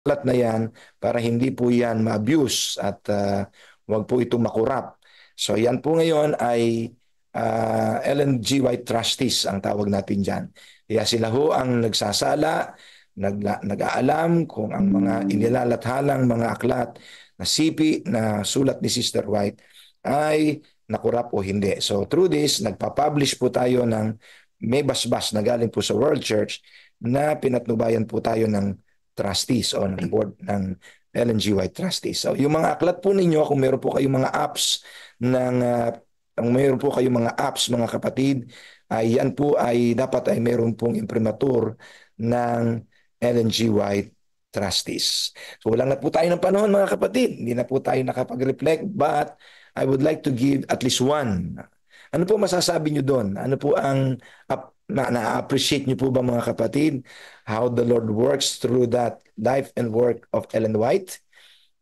aklat na yan para hindi po yan ma-abuse at wag po itong makurap. So yan po ngayon ay Ellen G. White Trustees ang tawag natin dyan. Kaya sila ho ang nagsasala, nag-aalam kung ang mga inilalathalang mga aklat na sipi na sulat ni Sister White ay nakurap o hindi. So through this, nagpa-publish po tayo ng may basbas na galing po sa World Church na pinatnubayan po tayo ng trustees o ng board ng Ellen G. White Trustees. So yung mga aklat po ninyo, kung meron po kayong mga apps kung mayroon po kayong mga apps, mga kapatid, ay yan po ay dapat ay mayroon pong imprimatur ng Ellen G. White Trustees. So wala na po tayo ng panahon mga kapatid. Hindi na po tayo nakapag-reflect, but I would like to give at least one. Ano po masasabi nyo doon? Ano po ang na-appreciate nyo po ba mga kapatid how the Lord works through that life and work of Ellen White?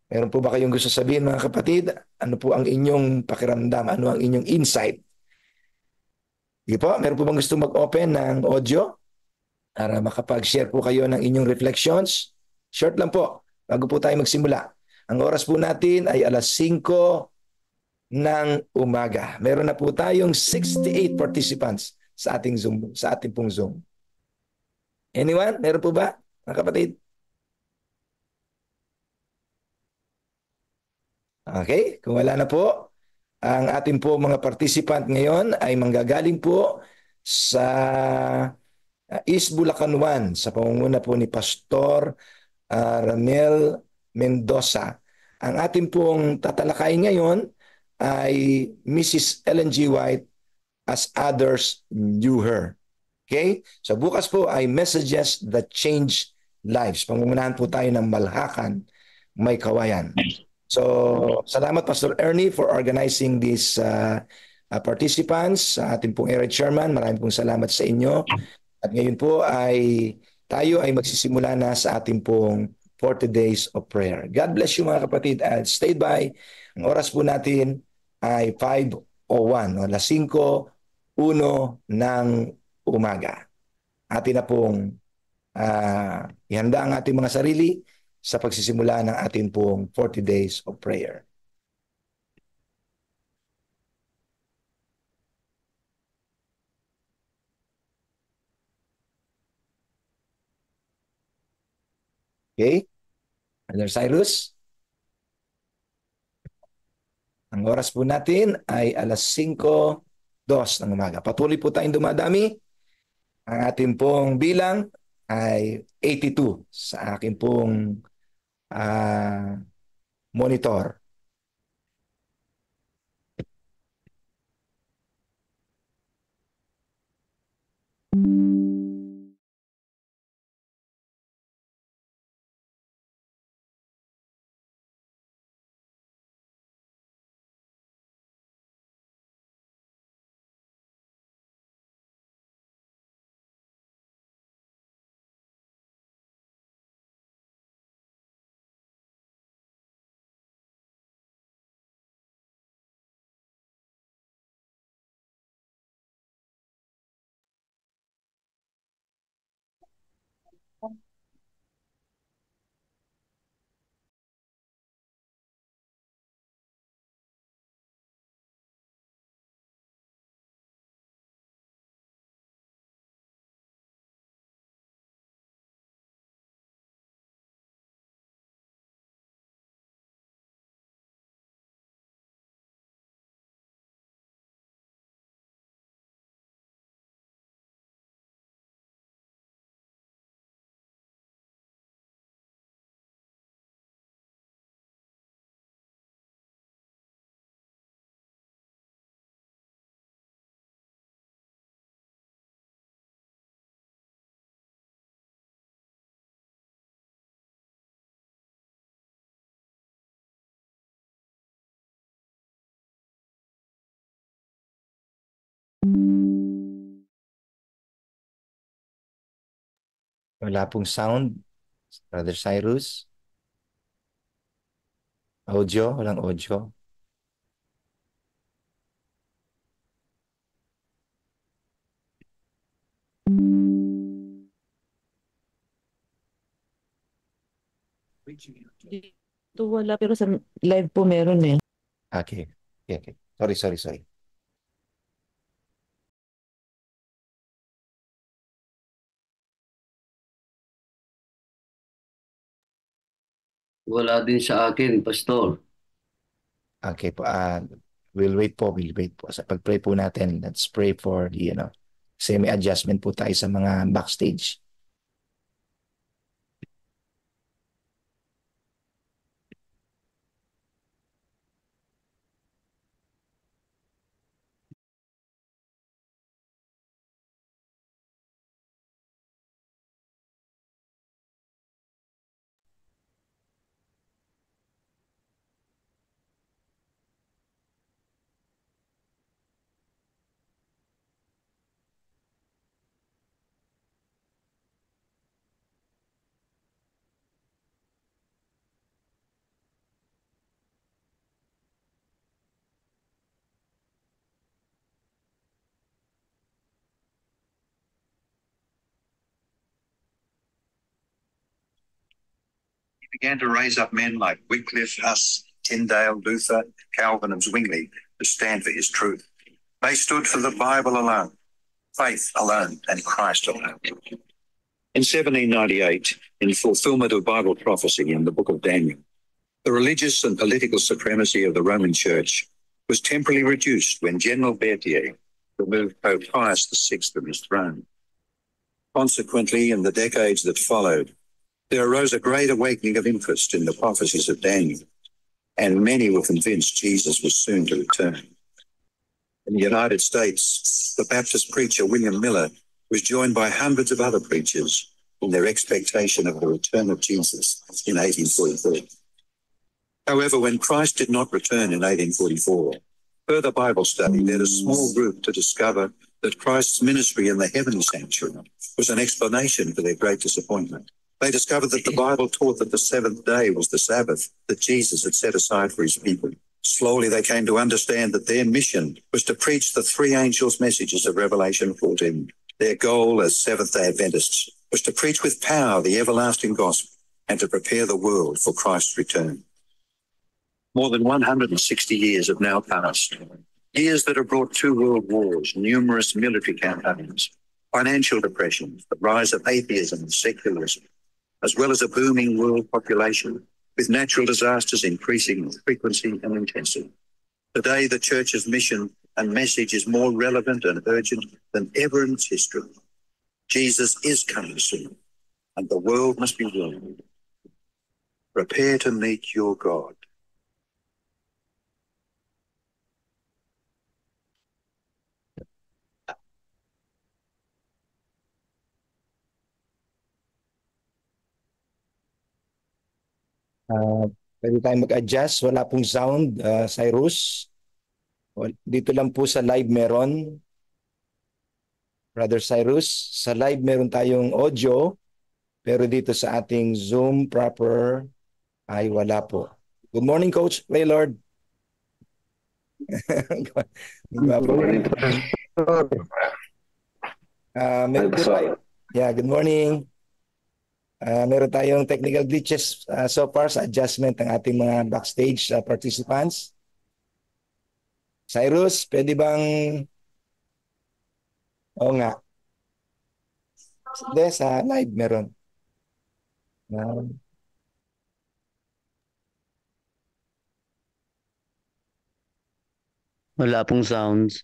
Meron po ba kayong gusto sabihin mga kapatid? Ano po ang inyong pakiramdam? Ano ang inyong insight? Di po, meron po bang gusto mag-open ng audio para makapag-share po kayo ng inyong reflections? Short lang po, bago po tayo magsimula. Ang oras po natin ay alas 5 ng umaga. Meron na po tayong 68 participants sa ating Zoom, sa ating pong Zoom. Anyone? Meron po ba, mga kapatid? Okay, kung wala na po, ang ating po mga participant ngayon ay manggagaling po sa East Bulacan 1 sa pamumuno po ni Pastor Ramel Mendoza. Ang ating pong tatalakayin ngayon ay Mrs. Ellen G. White as others knew her. Okay? So bukas po ay Messages that Change Lives. Pangungunahan po tayo ng Malhakan, May Kawayan. So salamat Pastor Ernie for organizing these participants. Sa ating pong area chairman, maraming pong salamat sa inyo. At ngayon po ay tayo ay magsisimula na sa ating pong 40 days of prayer. God bless you mga kapatid and stay by. Ang oras po natin ay 5:01 o alas 5:01 ng umaga. Atin na pong ihanda ang ating mga sarili sa pagsisimula ng ating pong 40 days of prayer. Okay? Brother Cyrus, ang oras po natin ay alas 5:02 ng umaga. Patuloy po tayong dumadami. Ang ating pong bilang ay 82 sa aking pong monitor. Wala pong sound, Brother Cyrus. Audio, walang audio. Dito wala, pero sa live po meron eh. Okay. Okay, okay. Sorry, sorry, sorry. Wala din sa akin, Pastor. Okay po. We'll wait po, we'll wait po. Sa pag-pray po natin, let's pray for the, kasi may adjustment po tayo sa mga backstage. He began to raise up men like Wycliffe, Huss, Tyndale, Luther, Calvin, and Zwingli to stand for his truth. They stood for the Bible alone, faith alone, and Christ alone. In 1798, in fulfillment of Bible prophecy in the book of Daniel, the religious and political supremacy of the Roman Church was temporarily reduced when General Berthier removed Pope Pius VI from his throne. Consequently, in the decades that followed, there arose a great awakening of interest in the prophecies of Daniel, and many were convinced Jesus was soon to return. In the United States, the Baptist preacher William Miller was joined by hundreds of other preachers in their expectation of the return of Jesus in 1844. However, when Christ did not return in 1844, further Bible study led a small group to discover that Christ's ministry in the heavenly sanctuary was an explanation for their great disappointment. They discovered that the Bible taught that the seventh day was the Sabbath that Jesus had set aside for his people. Slowly they came to understand that their mission was to preach the three angels' messages of Revelation 14. Their goal as Seventh-day Adventists was to preach with power the everlasting gospel and to prepare the world for Christ's return. More than 160 years have now passed, years that have brought two world wars, numerous military campaigns, financial depressions, the rise of atheism and secularism, as well as a booming world population, with natural disasters increasing in frequency and intensity. Today, the Church's mission and message is more relevant and urgent than ever in its history. Jesus is coming soon, and the world must be warned. Prepare to meet your God. Uh, Pwede tayong mag-adjust. Wala pong sound, Cyrus. Dito lang po sa live meron. Brother Cyrus, sa live meron tayong audio, pero dito sa ating Zoom proper ay wala po. Good morning, Coach Waylord. Good morning, Pastor. Meron po tayo. Yeah, good morning. Meron tayong technical glitches so far sa adjustment ng ating mga backstage participants. Cyrus, pwede bang... Oo nga. Hindi, sa live meron. Wala pong sounds.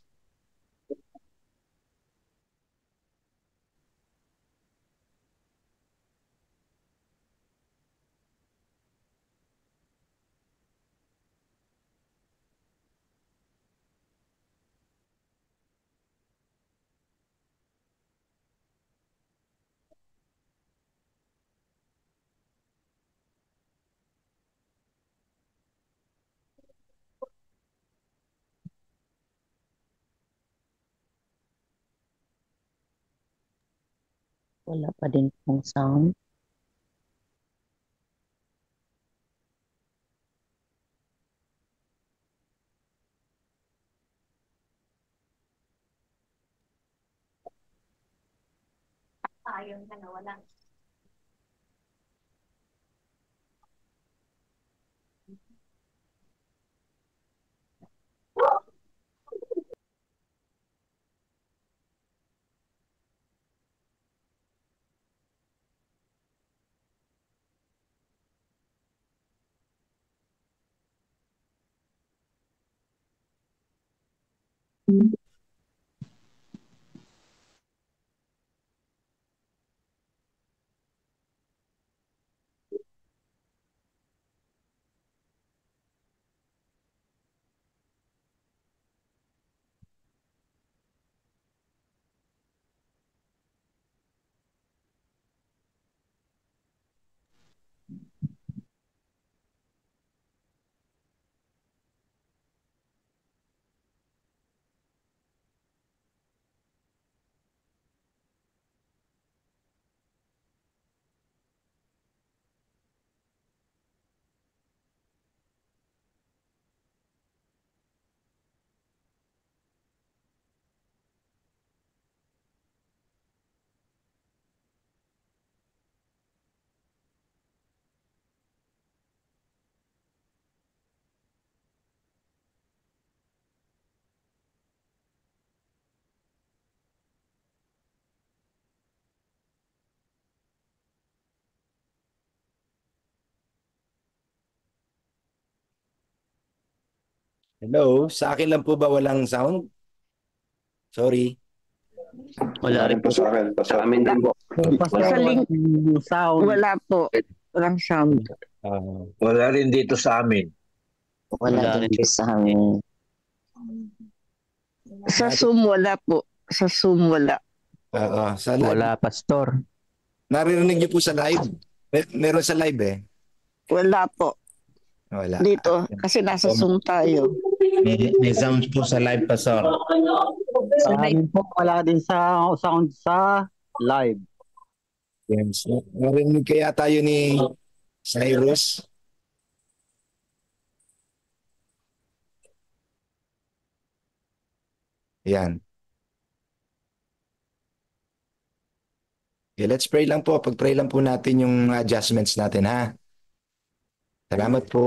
Wala pa din pong sound. Ayun ka na, wala. Hello, sa akin lang po ba walang sound? Sorry. Wala rin po. Sa akin, Sa amin din po. Sa link, sound. wala po. Walang sound. Wala rin dito sa amin. Wala Wala din rin. po sa amin. Sa Zoom, wala po. Sa Zoom, wala. Sa live. Wala, Pastor. Naririnig niyo po sa live? Meron sa live eh. Wala po. Wala. Dito. Kasi nasa Zoom tayo. May sound po sa live, Pastor. Sa amin po, wala din sa sound sa live. Yes. Narinig kaya tayo ni Cyrus? Yan. Okay, let's pray lang po. Pag-pray lang po natin yung adjustments natin, ha? Salamat po.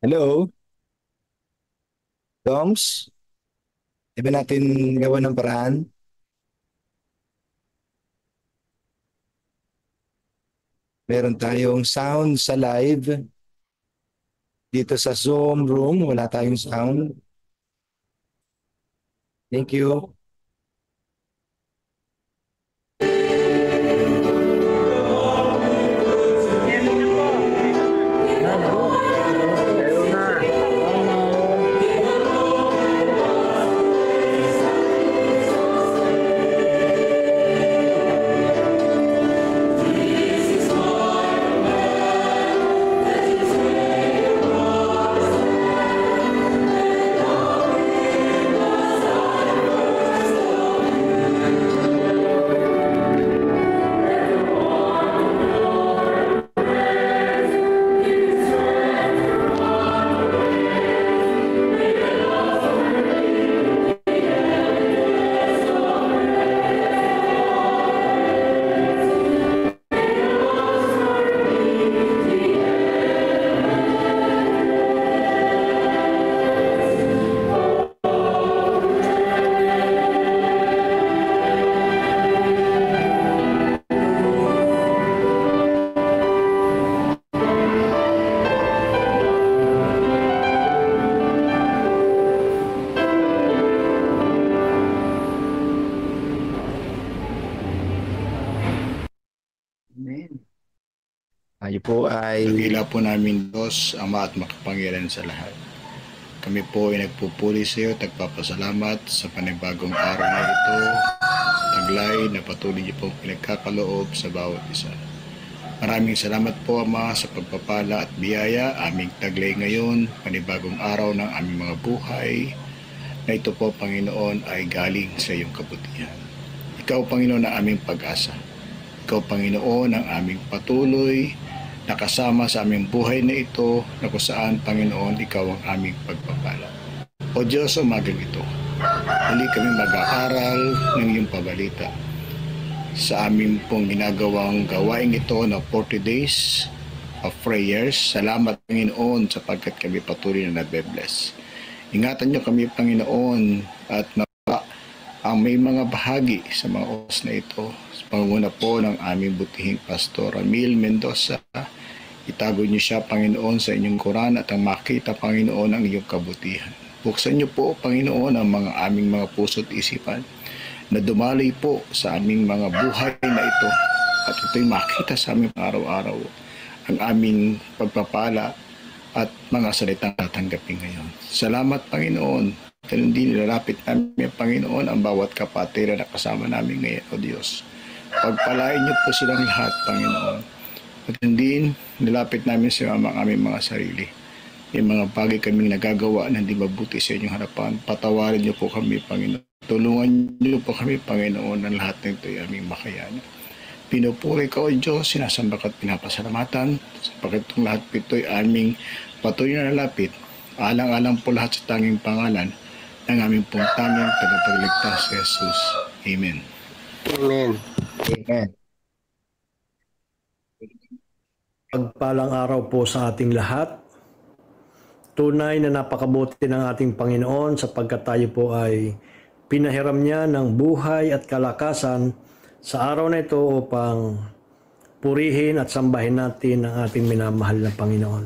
Hello? Doms? Di ba natin gawa ng paraan? Meron tayong sound sa live. Dito sa Zoom room, wala tayong sound. Thank you. Kayo po ay Dakila po namin Diyos, Ama at makapangyarihan sa lahat. Kami po ay nagpupuri sa iyo at nagpapasalamat sa panibagong araw na ito. Taglay na patuloy niyo pong pinagkakaloob sa bawat isa. Maraming salamat po, Ama, sa pagpapala at biyaya. Aming taglay ngayon, panibagong araw ng aming mga buhay, na ito po, Panginoon, ay galing sa iyong kabutihan. Ikaw, Panginoon, ang aming pag-asa. Ikaw, Panginoon, ang aming patuloy nakasama sa aming buhay na ito, na kung saan, Panginoon, ikaw ang aming pagpapala. O Diyos, umagang ito, hindi kami mag-aaral ng iyong pabalita sa aming pong ginagawang gawain ito na 40 days of prayers. Salamat, Panginoon, sapagkat kami patuloy na nagbe-bless. Ingatan niyo kami, Panginoon, at ang may mga bahagi sa mga oras na ito, sa pangunguna po ng aming butihing Pastor Ramil Mendoza, itago niyo siya, Panginoon, sa inyong Quran at ang makita, Panginoon, ang iyong kabutihan. Buksan niyo po, Panginoon, ang mga aming mga puso at isipan na dumaloy po sa aming mga buhay na ito at ito'y makita sa aming araw-araw ang aming pagpapala at mga salitang tatanggapin ngayon. Salamat, Panginoon. Ganun din nilalapit namin, Panginoon, ang bawat kapatira na kasama namin ngayon, O Diyos. Pagpalain niyo po silang lahat, Panginoon. At din nilapit namin sa aming mga sarili. Yung mga bagay kaming nagagawa na hindi mabuti sa inyong harapan, patawarin niyo po kami, Panginoon. Tulungan niyo po kami, Panginoon, ng lahat ng ito ay aming makayanan. Pinupuri ka, O Diyos, sinasamba ka at pinapasalamatan, sapagkat itong lahat ito ay aming patuloy na nalapit. Alang-alang po lahat sa tanging pangalan ng aming pong tanging tagapagligtas si Jesus. Amen. Amen. Amen. Pagpalang araw po sa ating lahat. Tunay na napakabuti ng ating Panginoon sapagkat tayo po ay pinahiram niya ng buhay at kalakasan sa araw na ito upang purihin at sambahin natin ang ating minamahal na Panginoon.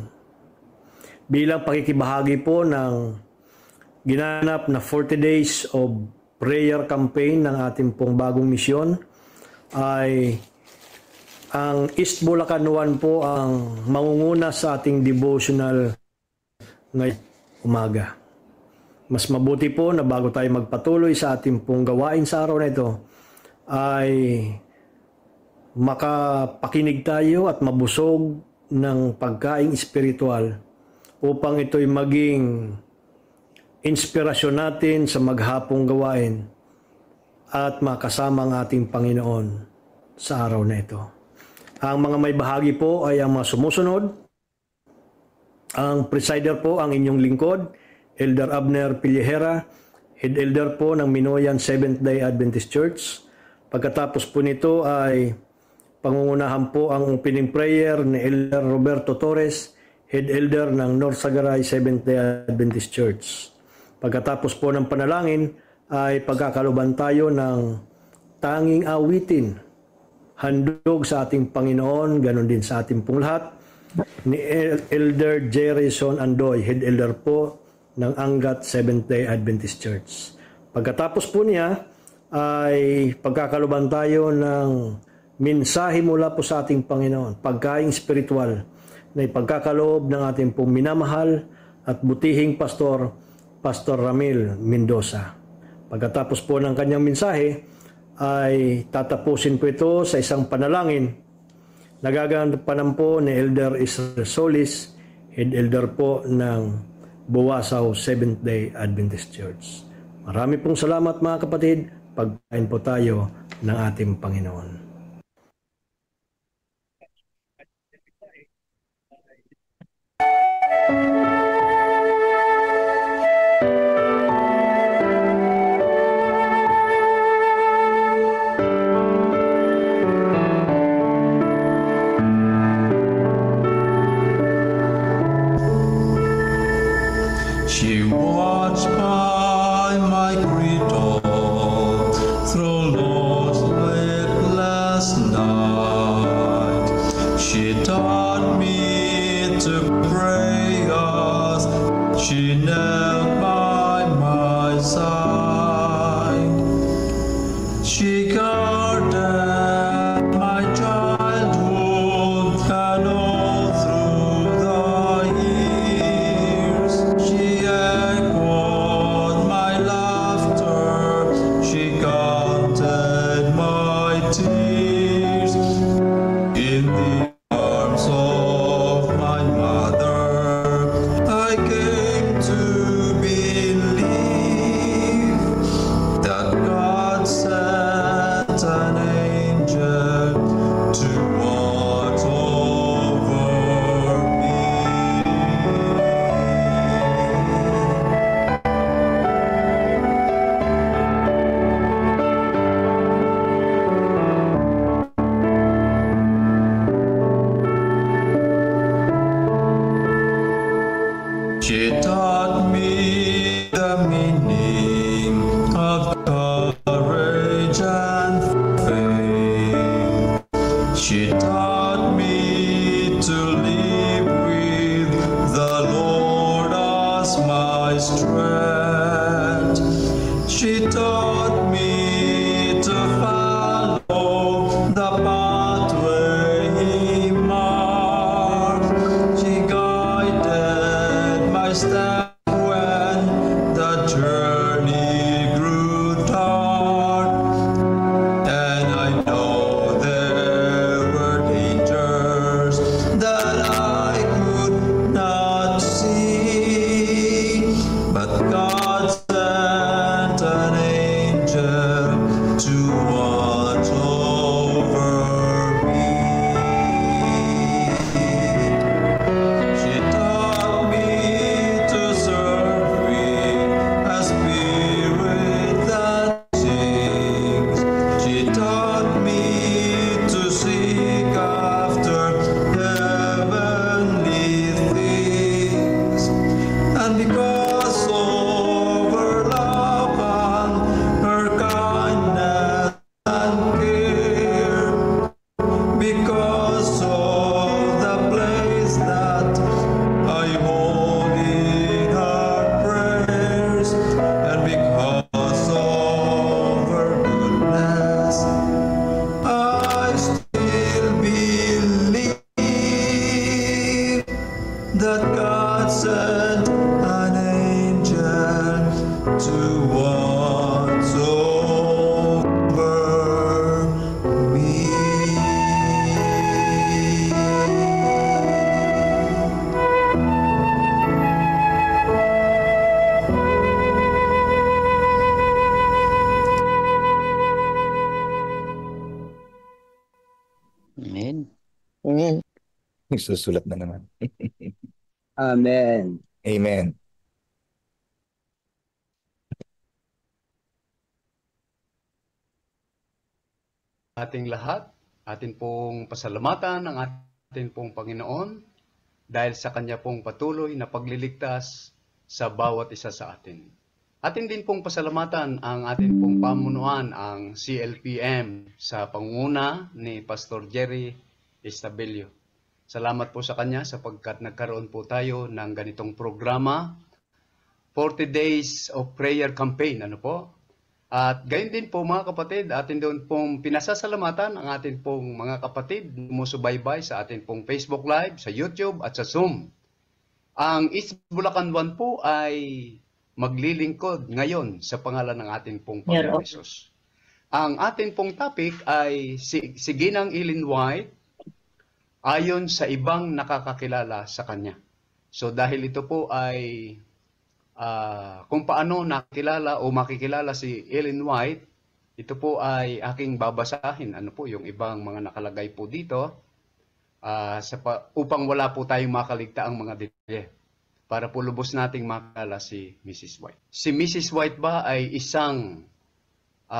Bilang pakikibahagi po ng ginanap na 40 days of prayer campaign ng ating pong bagong misyon, ay ang East Bulacan 1 po ang mangunguna sa ating devotional ngayong umaga. Mas mabuti po na bago tayo magpatuloy sa ating pong gawain sa araw na ito, ay makapakinig tayo at mabusog ng pagkaing espiritual upang ito'y maging inspirasyon natin sa maghapong gawain at makasama ang ating Panginoon sa araw na ito. Ang mga may bahagi po ay ang mga sumusunod. Ang presider po ang inyong lingkod, Elder Abner Pillejera, Head Elder po ng Minoyan Seventh-day Adventist Church. Pagkatapos po nito ay pangungunahan po ang opening prayer ni Elder Roberto Torres, Head Elder ng North Sagaray Seventh-day Adventist Church. Pagkatapos po ng panalangin ay pagkakaluban tayo ng tanging awitin, handog sa ating Panginoon, ganon din sa ating pong lahat, ni Elder Jerison Andoy, Head Elder po ng Angat Seventh-day Adventist Church. Pagkatapos po niya ay pagkakaluban tayo ng mensahe mula po sa ating Panginoon, pagkaing spiritual na ipagkakaloob ng ating pong minamahal at butihing pastor, Pastor Ramil Mendoza. Pagkatapos po ng kanyang mensahe, ay tatapusin po ito sa isang panalangin. Nagaganapan po ni Elder Israel Solis, Head Elder po ng Buwasaw Seventh-day Adventist Church. Marami pong salamat mga kapatid. Pagpain po tayo ng ating Panginoon. She watched by my cradle through lost sleepless night. She taught me to pray as she knelt by my side. She guarded my childhood and all to watch over me. Amen. Amen. Susulat na naman. Amen. Amen. Ating lahat, atin pong pasalamatan ang atin pong Panginoon dahil sa Kanya pong patuloy na pagliligtas sa bawat isa sa atin. Atin din pong pasalamatan ang atin pong pamunuan, ang CLPM, sa pangunguna ni Pastor Jerry Estabelio. Salamat po sa Kanya sapagkat nagkaroon po tayo ng ganitong programa, 40 Days of Prayer Campaign. Ano po? At gayon din po mga kapatid, atin doon pong pinasasalamatan ang atin pong mga kapatid sumusubaybay sa atin pong Facebook Live, sa YouTube at sa Zoom. Ang East Bulacan 1 po ay maglilingkod ngayon sa pangalan ng atin pong Panginoon Hesus. Ang atin pong topic ay si Ginang Ellen White ayon sa ibang nakakakilala sa kanya. So dahil ito po ay kung paano nakilala o makikilala si Ellen White, ito po ay aking babasahin. Ano po yung ibang mga nakalagay po dito upang wala po tayong makaligtaang mga detalye. Para po lubos nating makilala si Mrs. White. Si Mrs. White ba ay isang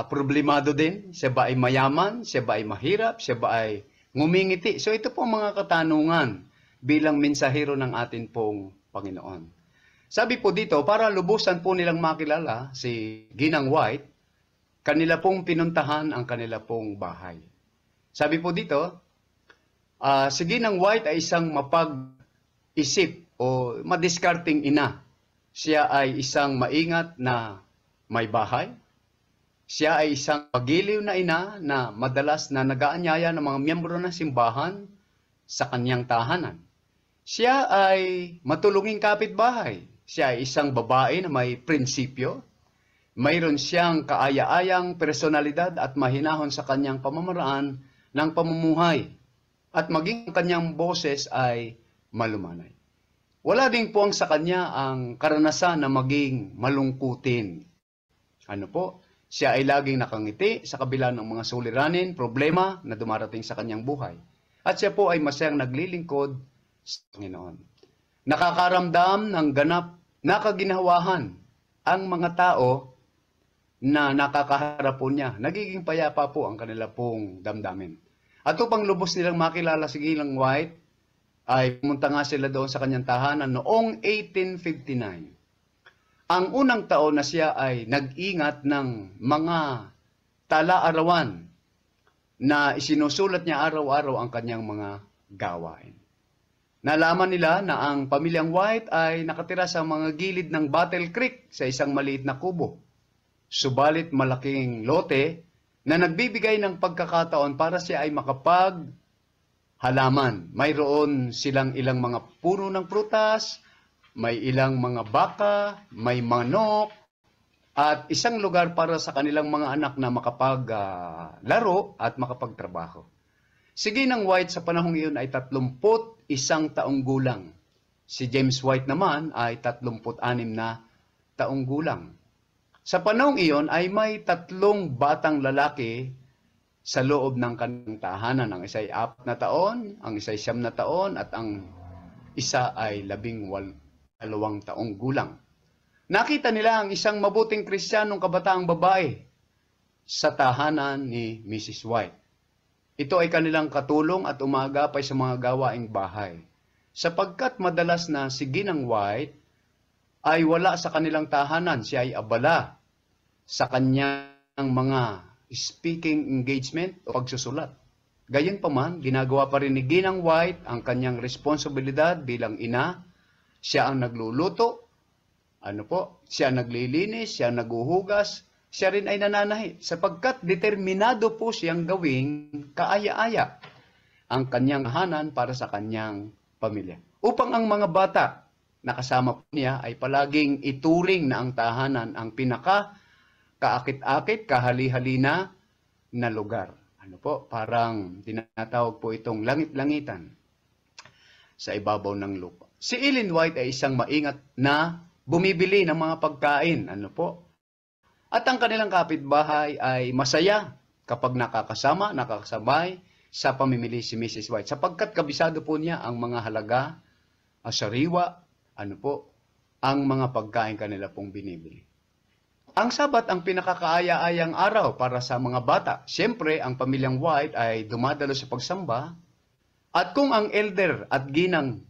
problemado din? Siya ba ay mayaman? Siya ba ay mahirap? Siya ba ay ngumingiti? So ito po mga katanungan bilang mensahero ng atin pong Panginoon. Sabi po dito, para lubusan po nilang makilala si Ginang White, kanila pong pinuntahan ang kanila pong bahay. Sabi po dito, si Ginang White ay isang mapag-isip o madiskarting ina. Siya ay isang maingat na may bahay. Siya ay isang pagiliw na ina na madalas na nag-aanyaya ng mga miyembro ng simbahan sa kanyang tahanan. Siya ay matulunging kapitbahay. Siya ay isang babae na may prinsipyo. Mayroon siyang kaaya-ayang personalidad at mahinahon sa kanyang pamamaraan ng pamumuhay. At maging ang kanyang boses ay malumanay. Wala din po sa kanya ang karanasan na maging malungkutin. Ano po? Siya ay laging nakangiti sa kabila ng mga suliranin, problema na dumarating sa kanyang buhay. At siya po ay masayang naglilingkod sa Panginoon. Nakakaramdam ng ganap na kaginhawahan ang mga tao na nakakaharap po niya. Nagiging payapa po ang kanila pong damdamin. At upang lubos nilang makilala si Ginang White, ay pumunta nga sila doon sa kanyang tahanan noong 1859. Ang unang taon na siya ay nag-ingat ng mga tala-arawan na isinusulat niya araw-araw ang kanyang mga gawain. Nalaman nila na ang pamilyang White ay nakatira sa mga gilid ng Battle Creek sa isang maliit na kubo. Subalit malaking lote na nagbibigay ng pagkakataon para siya ay makapag-halaman. Mayroon silang ilang mga puno ng prutas, may ilang mga baka, may manok, at isang lugar para sa kanilang mga anak na makapaglaro at makapagtrabaho. Si Ginang White sa panahong iyon ay 31 taong gulang. Si James White naman ay 36 na taong gulang. Sa panahong iyon ay may 3 batang lalaki sa loob ng kanilang tahanan. Ang isa ay 4 na taon, ang isa ay 9 na taon, at ang isa ay 12 taong gulang. Nakita nila ang isang mabuting Kristiyanong kabataang babae sa tahanan ni Mrs. White. Ito ay kanilang katulong at umagapay sa mga gawaing bahay. Sapagkat madalas na si Ginang White ay wala sa kanilang tahanan, siya ay abala sa kanyang mga speaking engagement o pagsusulat. Gayunpaman, ginagawa pa rin ni Ginang White ang kanyang responsibilidad bilang ina. Siya ang nagluluto, siya naglilinis, siya naguhugas, siya rin ay nananahi sapagkat determinado po siyang gawing kaaya-aya ang kanyang tahanan para sa kanyang pamilya. Upang ang mga bata na kasama po niya ay palaging ituring na ang tahanan ang pinaka kaakit-akit, kahali-halina na lugar. Ano po? Parang tinatawag po itong langit-langitan sa ibabaw ng lupa. Si Ellen White ay isang maingat na bumibili ng mga pagkain. Ano po? At ang kanilang kapitbahay ay masaya kapag nakakasabay sa pamimili si Mrs. White. Sapagkat kabisado po niya ang mga halaga, sariwa, ano po, ang mga pagkain kanila pong binibili. Ang Sabat ang pinakakaaya-ayang araw para sa mga bata. Siyempre, ang pamilyang White ay dumadalo sa pagsamba. At kung ang elder at ginang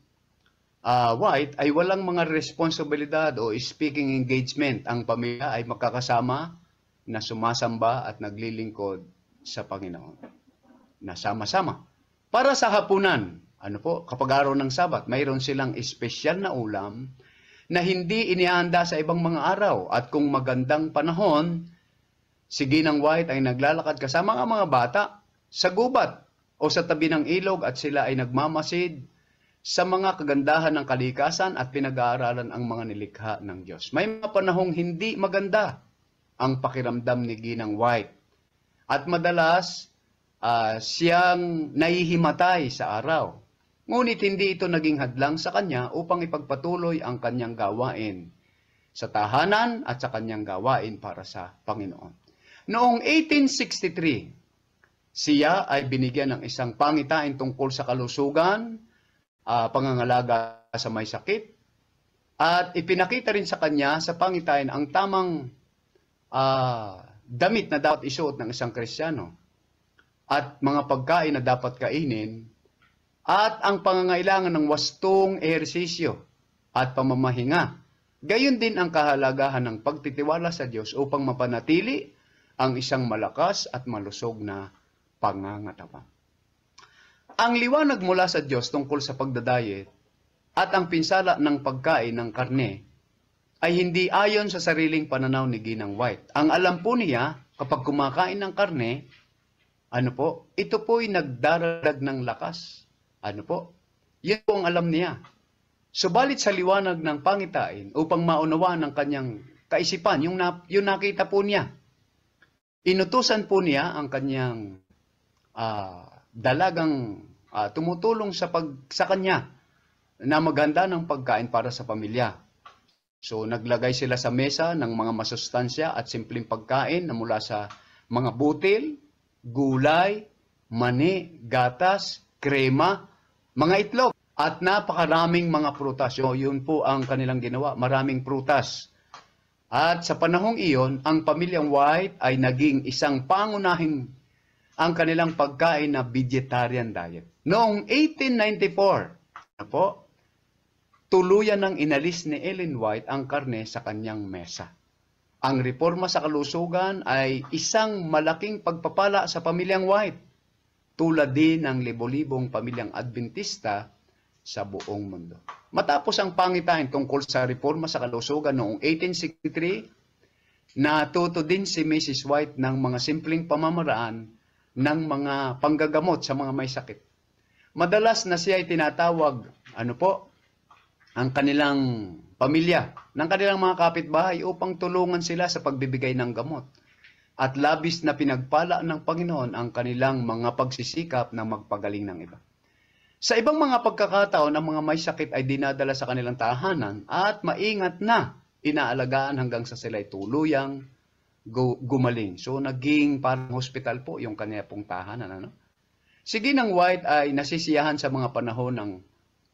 White ay walang mga responsibilidad o speaking engagement, ang pamilya ay magkakasama na sumasamba at naglilingkod sa Panginoon. Nasama-sama. Para sa hapunan, ano po, kapag araw ng Sabat, mayroon silang espesyal na ulam na hindi inihanda sa ibang mga araw. At kung magandang panahon, si Ginang White ay naglalakad kasama ang mga bata sa gubat o sa tabi ng ilog at sila ay nagmamasid sa mga kagandahan ng kalikasan at pinag-aaralan ang mga nilikha ng Diyos. May mga panahong hindi maganda ang pakiramdam ni Ginang White. At madalas, siyang nahihimatay sa araw. Ngunit hindi ito naging hadlang sa kanya upang ipagpatuloy ang kanyang gawain sa tahanan at sa kanyang gawain para sa Panginoon. Noong 1863, siya ay binigyan ng isang pangitain tungkol sa kalusugan, pangangalaga sa may sakit, at ipinakita rin sa kanya sa pangitain ang tamang damit na dapat isuot ng isang Kristiyano at mga pagkain na dapat kainin at ang pangangailangan ng wastong ehersisyo at pamamahinga. Gayon din ang kahalagahan ng pagtitiwala sa Diyos upang mapanatili ang isang malakas at malusog na pangangatawan. Ang liwanag mula sa Diyos tungkol sa pagdadayet at ang pinsala ng pagkain ng karne ay hindi ayon sa sariling pananaw ni Ginang White. Ang alam po niya, kapag kumakain ng karne, ano po, ito po'y nagdaragdag ng lakas. Ano po? Yan po ang alam niya. Subalit sa liwanag ng pangitain, upang maunawaan ng kanyang kaisipan, yung nakita po niya, inutusan po niya ang kanyang dalagang tumutulong sa kanya na maganda ng pagkain para sa pamilya. So naglagay sila sa mesa ng mga masustansya at simpleng pagkain na mula sa mga butil, gulay, mani, gatas, krema, mga itlog, at napakaraming mga prutas. So, yun po ang kanilang ginawa, maraming prutas. At sa panahong iyon, ang pamilyang White ay naging isang pangunahing ang kanilang pagkain na vegetarian diet. Noong 1894, ano po, tuluyan ng inalis ni Ellen White ang karne sa kanyang mesa. Ang reforma sa kalusugan ay isang malaking pagpapala sa pamilyang White, tulad din ng libo-libong pamilyang Adventista sa buong mundo. Matapos ang pangitain tungkol sa reforma sa kalusugan noong 1863, natuto din si Mrs. White ng mga simpleng pamamaraan ng mga panggagamot sa mga may sakit. Madalas na siya ay tinatawag, ano po, ang kanilang pamilya, ng kanilang mga kapitbahay upang tulungan sila sa pagbibigay ng gamot. At labis na pinagpala ng Panginoon ang kanilang mga pagsisikap na magpagaling ng iba. Sa ibang mga pagkakataon, ang mga may sakit ay dinadala sa kanilang tahanan at maingat na inaalagaan hanggang sa sila'y tuluyang gumaling. So, naging parang hospital po yung kanya pong tahanan. Ano? Si Ginang White ay nasisiyahan sa mga panahon ng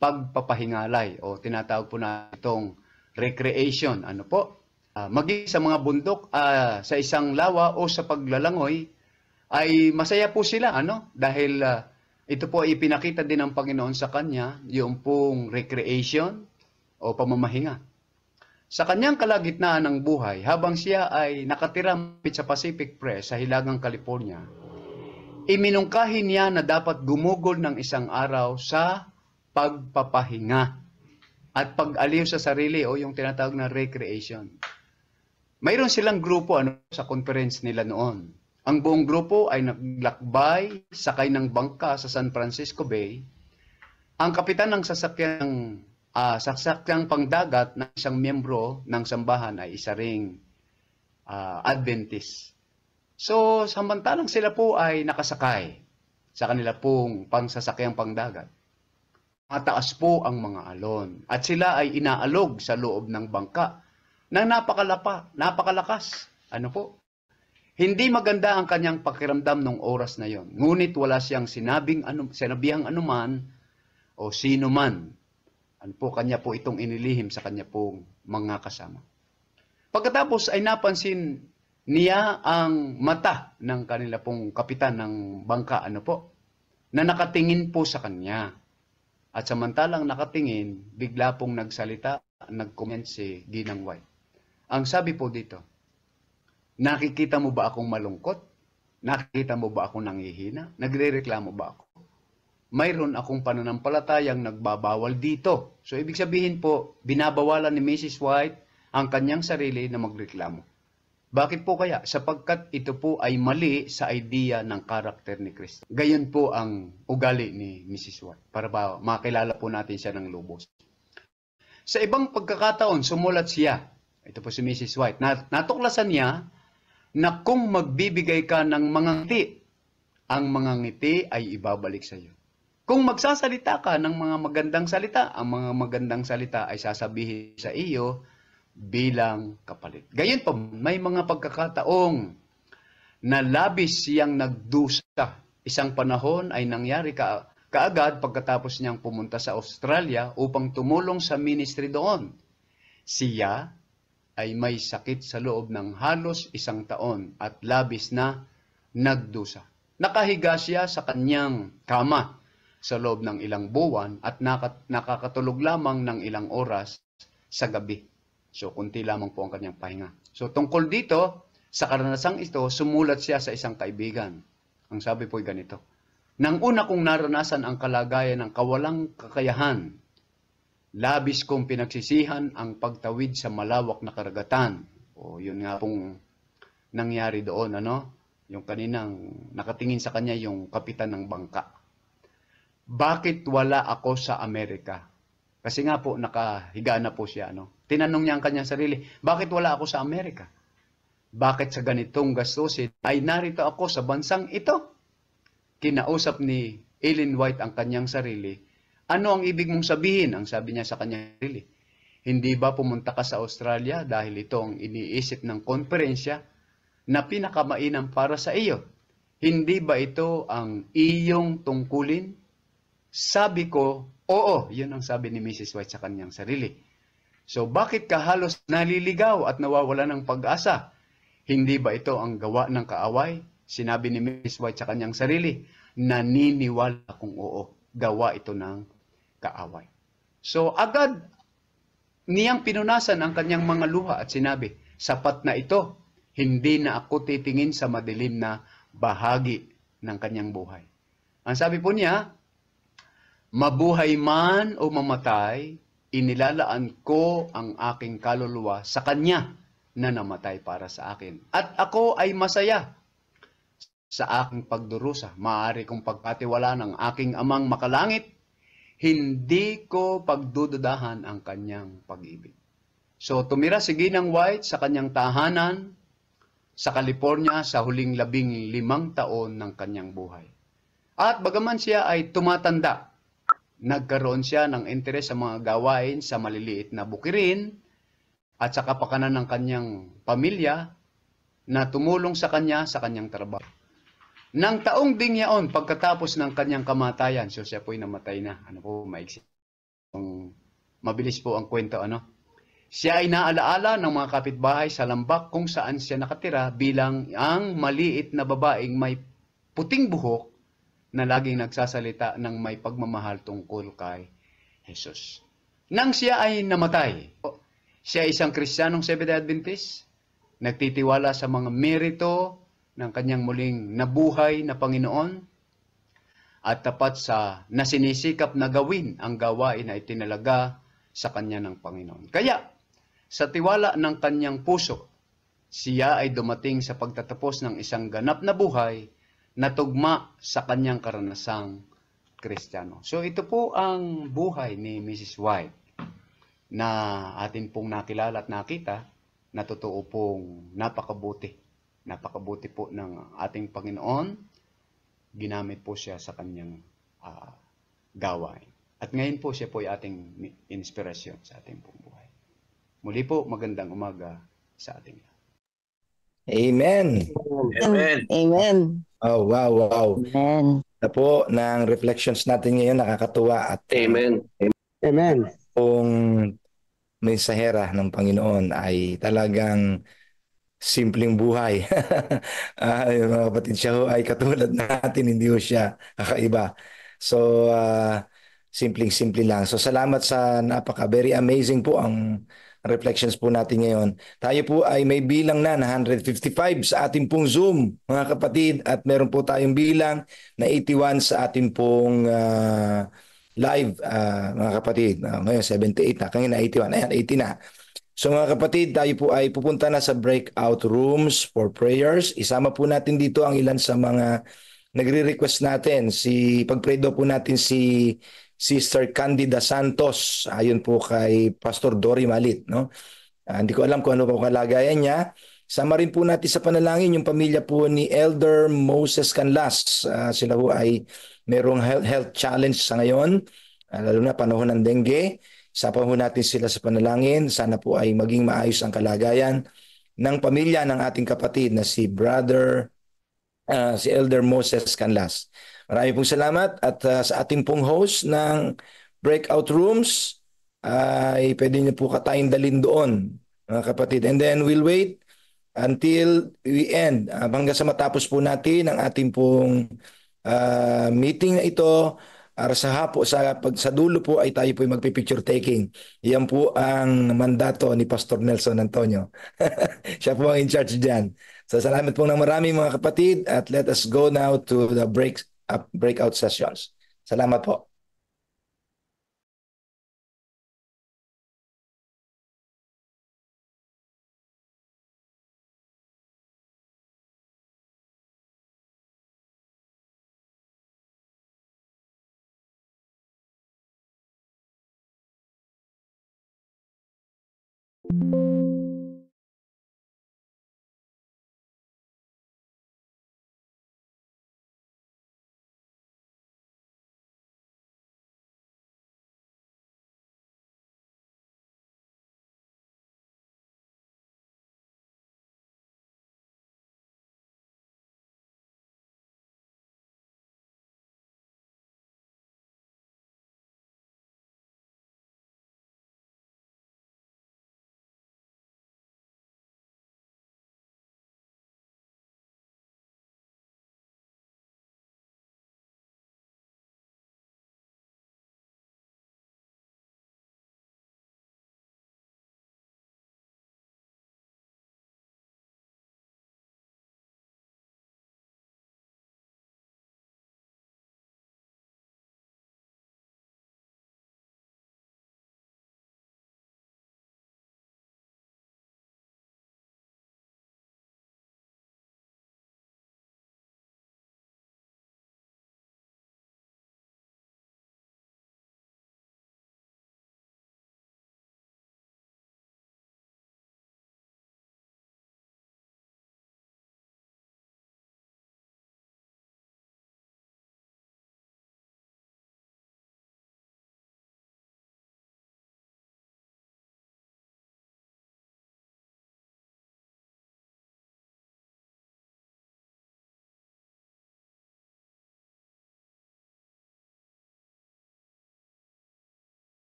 pagpapahingalay o tinatawag po na itong recreation. Ano po? Maging sa mga bundok, sa isang lawa o sa paglalangoy, ay masaya po sila, ano? Dahil ito po ay ipinakita din ng Panginoon sa kanya, yung pong recreation o pamamahinga. Sa kanyang kalagitnaan ng buhay, habang siya ay nakatiramit sa Pacific Press sa Hilagang California, iminungkahi niya na dapat gumugol ng isang araw sa pagpapahinga at pag-aliw sa sarili o yung tinatawag na recreation. Mayroon silang grupo sa conference nila noon. Ang buong grupo ay naglakbay, sakay ng bangka sa San Francisco Bay. Ang kapitan ng sasakyan ng sasakyang pangdagat ng isang miyembro ng sambahan ay isa ring Adventist. So, samantalang sila po ay nakasakay sa kanila pong pangsasakyang pangdagat, mataas po ang mga alon at sila ay inaalog sa loob ng bangka na napakalakas. Ano po? Hindi maganda ang kanyang pakiramdam nung oras na yon. Ngunit wala siyang sinabihang anuman o sino man. Ano po, kanya po itong inilihim sa kanya pong mga kasama. Pagkatapos ay napansin niya ang mata ng kanila pong kapitan ng bangka, ano po, na nakatingin po sa kanya. At samantalang nakatingin, bigla pong nagsalita, nag-comment si Ginang White. Ang sabi po dito, nakikita mo ba akong malungkot? Nakikita mo ba akong nanghihina? Nagrereklamo ba ako? Mayroon akong pananampalatayang nagbabawal dito. So, ibig sabihin po, binabawalan ni Mrs. White ang kanyang sarili na magreklamo. Bakit po kaya? Sapagkat ito po ay mali sa idea ng karakter ni Kristo. Gayon po ang ugali ni Mrs. White para ba makilala po natin siya ng lubos. Sa ibang pagkakataon, sumulat siya. Ito po si Mrs. White. Natuklasan niya na kung magbibigay ka ng mga ngiti, ang mga ngiti ay ibabalik sa iyo. Kung magsasalita ka ng mga magandang salita, ang mga magandang salita ay sasabihin sa iyo bilang kapalit. Gayon po, may mga pagkakataong na labis siyang nagdusa. Isang panahon ay nangyari kaagad pagkatapos niyang pumunta sa Australia upang tumulong sa ministry doon. Siya ay may sakit sa loob ng halos 1 taon at labis na nagdusa. Nakahiga siya sa kanyang kama sa loob ng ilang buwan at nakakatulog lamang ng ilang oras sa gabi. So, kunti lamang po ang kanyang pahinga. So, tungkol dito, sa karanasang ito, sumulat siya sa isang kaibigan. Ang sabi po ay ganito, nang una kong naranasan ang kalagayan ng kawalang kakayahan, labis kong pinagsisihan ang pagtawid sa malawak na karagatan. O, yun nga pong nangyari doon, ano? Yung kaninang nakatingin sa kanya yung kapitan ng bangka. Bakit wala ako sa Amerika? Kasi nga po, nakahiga na po siya, no? Tinanong niya ang kanyang sarili, bakit wala ako sa Amerika? Bakit sa ganitong gastusin ay narito ako sa bansang ito? Kinausap ni Ellen White ang kanyang sarili. Ano ang ibig mong sabihin? Ang sabi niya sa kanyang sarili. Hindi ba pumunta ka sa Australia dahil ito ang iniisip ng konferensya na pinakamainam para sa iyo? Hindi ba ito ang iyong tungkulin? Sabi ko, oo, yun ang sabi ni Mrs. White sa kanyang sarili. So, bakit ka halos naliligaw at nawawala ng pag-asa? Hindi ba ito ang gawa ng kaaway? Sinabi ni Mrs. White sa kanyang sarili, naniniwala akong oo, gawa ito ng kaaway. So, agad niyang pinunasan ang kanyang mga luha at sinabi, sapat na ito, hindi na ako titingin sa madilim na bahagi ng kanyang buhay. Ang sabi po niya, mabuhay man o mamatay, inilalaan ko ang aking kaluluwa sa kanya na namatay para sa akin. At ako ay masaya sa aking pagdurusa. Maaari kong pagkatiwalaan ng aking amang makalangit, hindi ko pagdududahan ang kanyang pag-ibig. So, tumira si Ginang White sa kanyang tahanan sa California sa huling 15 taon ng kanyang buhay. At bagaman siya ay tumatanda, nagkaroon siya ng interes sa mga gawain sa maliliit na bukirin at sa kapakanan ng kanyang pamilya na tumulong sa kanyang trabaho. Nang taong ding yaon, pagkatapos ng kanyang kamatayan, so siya po'y namatay na. Ano po, maiksi. Mabilis po ang kwento, ano? Siya ay naalaala ng mga kapitbahay sa lambak kung saan siya nakatira bilang ang maliit na babaeng may puting buhok na laging nagsasalita ng may pagmamahal tungkol kay Jesus. Nang siya ay namatay, siya ay isang Kristiyanong Seventh-day Adventist, nagtitiwala sa mga merito ng kanyang muling nabuhay na Panginoon at tapat sa nasinisikap na gawin ang gawain na itinalaga sa kanya ng Panginoon. Kaya, sa tiwala ng kanyang puso, siya ay dumating sa pagtatapos ng isang ganap na buhay na tugma sa kanyang karanasang Kristiyano. So ito po ang buhay ni Mrs. White. na atin pong nakilala at nakita na totoo pong napakabuti. Napakabuti po ng ating Panginoon. Ginamit po siya sa kanyang gawain. At ngayon po siya po ay ating inspirasyon sa ating pong buhay. Muli po, magandang umaga sa ating lahat. Amen. Amen. Amen. Oh, wow. Amen. Na po ng reflections natin ngayon, nakakatuwa at Amen. Amen. kung mensahera ng Panginoon ay talagang simpleng buhay. Yung mga kapatid, siya ho ay katulad natin, hindi ho siya kakaiba. So, simpleng-simple lang. So, salamat sa very amazing po ang reflections po natin ngayon. Tayo po ay may bilang na 155 sa ating pong Zoom, mga kapatid, at meron po tayong bilang na 81 sa ating pong live, mga kapatid. Ngayon, 78 na. Kanina, 81. Ayan, 80 na. So mga kapatid, tayo po ay pupunta na sa breakout rooms for prayers. Isama po natin dito ang ilan sa mga nagre-request natin. Pag-pray daw po natin si Sister Candida Santos, ayon po kay Pastor Dory Malit, no? Hindi ko alam kung ano po kalagayan niya. Sama rin po natin sa panalangin yung pamilya po ni Elder Moses Canlas. Sila po ay merong health challenge sa ngayon, lalo na panahon ng dengue. Sama po natin sila sa panalangin. Sana po ay maging maayos ang kalagayan ng pamilya ng ating kapatid na si Elder Moses Canlas. Marami pong salamat at sa ating pong host ng breakout rooms ay pwede niyo po tayong dalhin doon, mga kapatid. And then we'll wait until we end, hanggang sa matapos po natin ang ating pong meeting na ito. Sa dulo po ay tayo po magpipicture taking. Yan po ang mandato ni Pastor Nelson Antonio. Siya po ang in charge dyan. So salamat po ng marami, mga kapatid, at let us go now to the breakout sessions. Salamat po.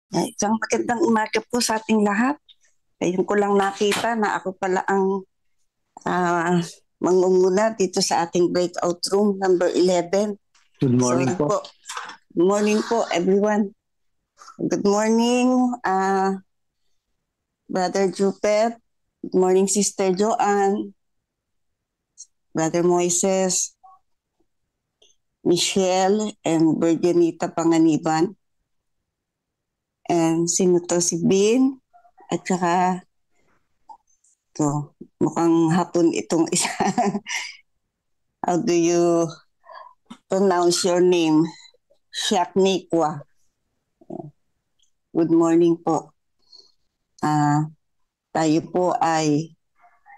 Isang magandang umaga po sa ating lahat. Ayun ko lang nakita na ako pala ang mangunguna dito sa ating breakout room number 11. Good morning Sorry po. Good morning po, everyone. Good morning, Brother Jupet. Good morning, Sister Joanne. Brother Moises, Michelle, and Virginita Panganiban. And sino to? Si Bin. At saka, to, mukhang hapon itong isa. How do you pronounce your name? Shaknikwa. Good morning po. Tayo po ay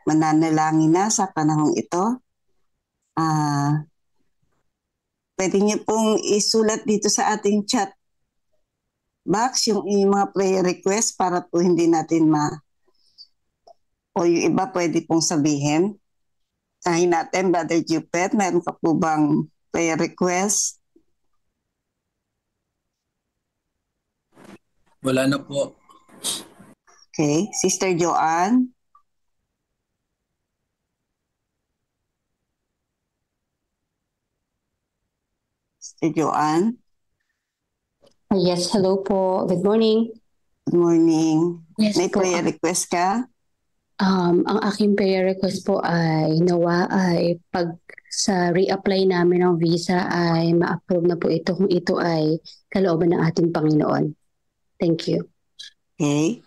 mananalangin na sa panahong ito. Pwede niyo pong isulat dito sa ating chat box yung mga prayer request para po hindi natin o yung iba pwede pong sabihin. Sahin natin, Brother Jupet, meron ka po bang prayer request? Wala na po. Okay. Sister Joanne? Sister Joanne? Yes, hello po. Good morning. Good morning. Yes May po. prayer request ka? Ang aking prayer request po ay nawa ay pag sa reapply namin ng visa ay ma-approve na po ito kung ito ay kalooban ng ating Panginoon. Thank you. Okay.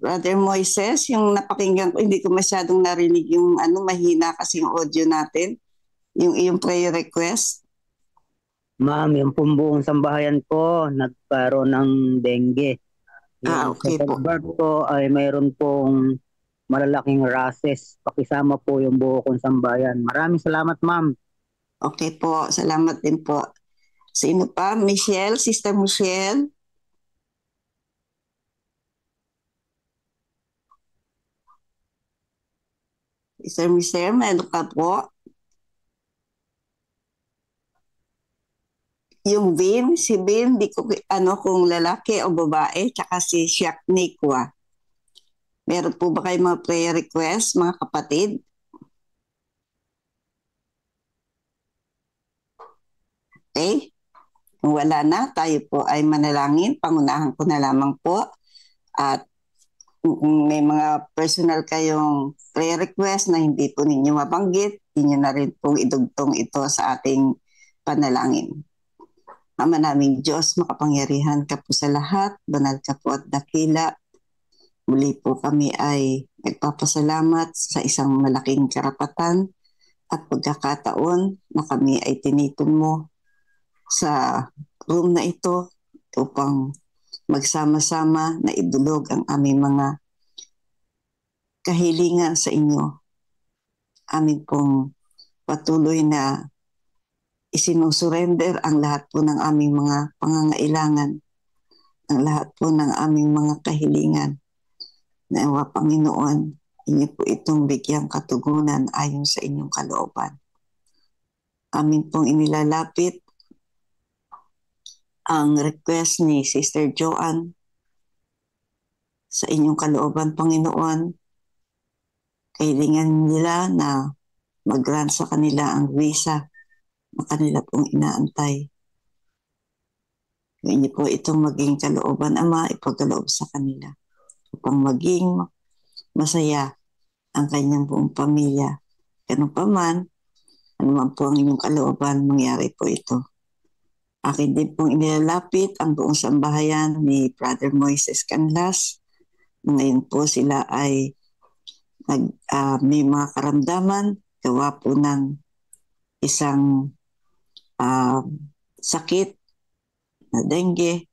Brother Moises, yung napakinggan ko, hindi ko masyadong narinig yung mahina kasi yung audio natin. Yung iyong prayer request. Ma'am, yung buong sambahayan ko nagkaroon ng dengue. Okay po. Sa birth ko ay mayroon pong malalaking rashes. Pakisama po yung buo kong sambahayan. Maraming salamat, ma'am. Okay po, salamat din po. Sino pa? Michelle, Sister Michelle? Sister Michelle, meron ka po? Yung Vin, si Vin, di ko kung lalaki o babae, tsaka si Shaknikwa. Meron po ba kayo mga prayer request, mga kapatid? Okay. Kung wala na, tayo po ay manalangin. Pangunahan ko na lamang po. At kung may mga personal kayong prayer request na hindi po ninyo mabanggit, inyo na rin pong idugtong ito sa ating panalangin. Ama naming Diyos, makapangyarihan ka po sa lahat, banal ka po at dakila. Muli po kami ay nagpapasalamat sa isang malaking karapatan at pagkakataon na kami ay tinipon mo sa room na ito upang magsama-sama na idulog ang aming mga kahilingan sa inyo. Amin pong patuloy na isinusurrender ang lahat po ng aming mga pangangailangan, ang lahat po ng aming mga kahilingan. Nawa Panginoon, inyo po itong bigyang katugunan ayon sa inyong kalooban. Amin pong inilalapit ang request ni Sister Joanne sa inyong kalooban, Panginoon. Kahilingan nila na mag-grant sa kanila ang visa na kanila pong inaantay. Inyo po itong maging kalooban, Ama, ipagkaloob sa kanila upang maging masaya ang kanyang buong pamilya. Ganun pa man, anuman po ang inyong kalooban, mangyari po ito. Akin din pong inilalapit ang buong sambahayan ni Brother Moises Canlas. Ngayon po sila ay may mga karamdaman, gawa po ng isang sakit na dengue.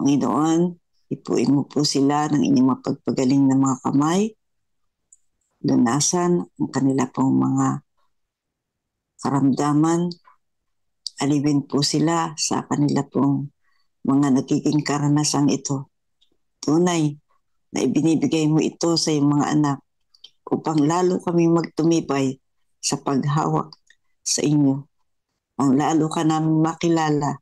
Panginoon, ipuin mo po sila ng inyong mapagpagaling na mga kamay. Lunasan ang kanila pong mga karamdaman. Alipin po sila sa kanila pong mga nagiging karanasang ito. Tunay na ibinibigay mo ito sa iyong mga anak upang lalo kami magtumibay sa paghawak sa inyo. Ang lalo ka namin makilala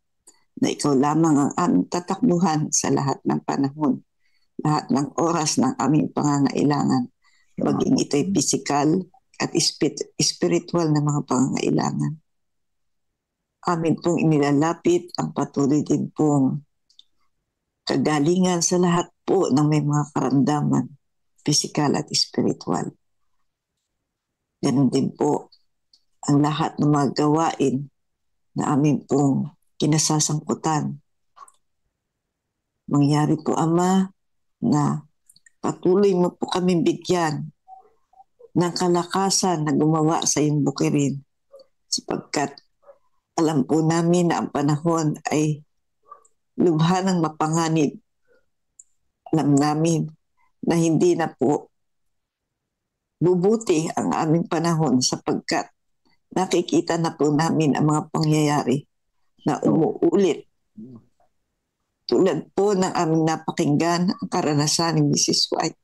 na ikaw lamang ang aming tatakbuhan sa lahat ng panahon. lahat ng oras ng aming pangangailangan, maging ito'y physical at spiritual na mga pangangailangan. Amin pong inilalapit ang patuloy din pong kagalingan sa lahat po ng may mga karamdaman, physical at spiritual. Ganun din po ang lahat ng mga gawain na amin pong kinasasangkutan. Mangyari po, Ama, na patuloy mo po kami bigyan ng kalakasan na gumawa sa iyong bukirin, sapagkat alam po namin na ang panahon ay lubha ng mapanganib. Alam namin na hindi na po bubuti ang aming panahon, sapagkat nakikita na po namin ang mga pangyayari na umuulit. Tulad po ng aming napakinggan ang karanasan ni Mrs. White.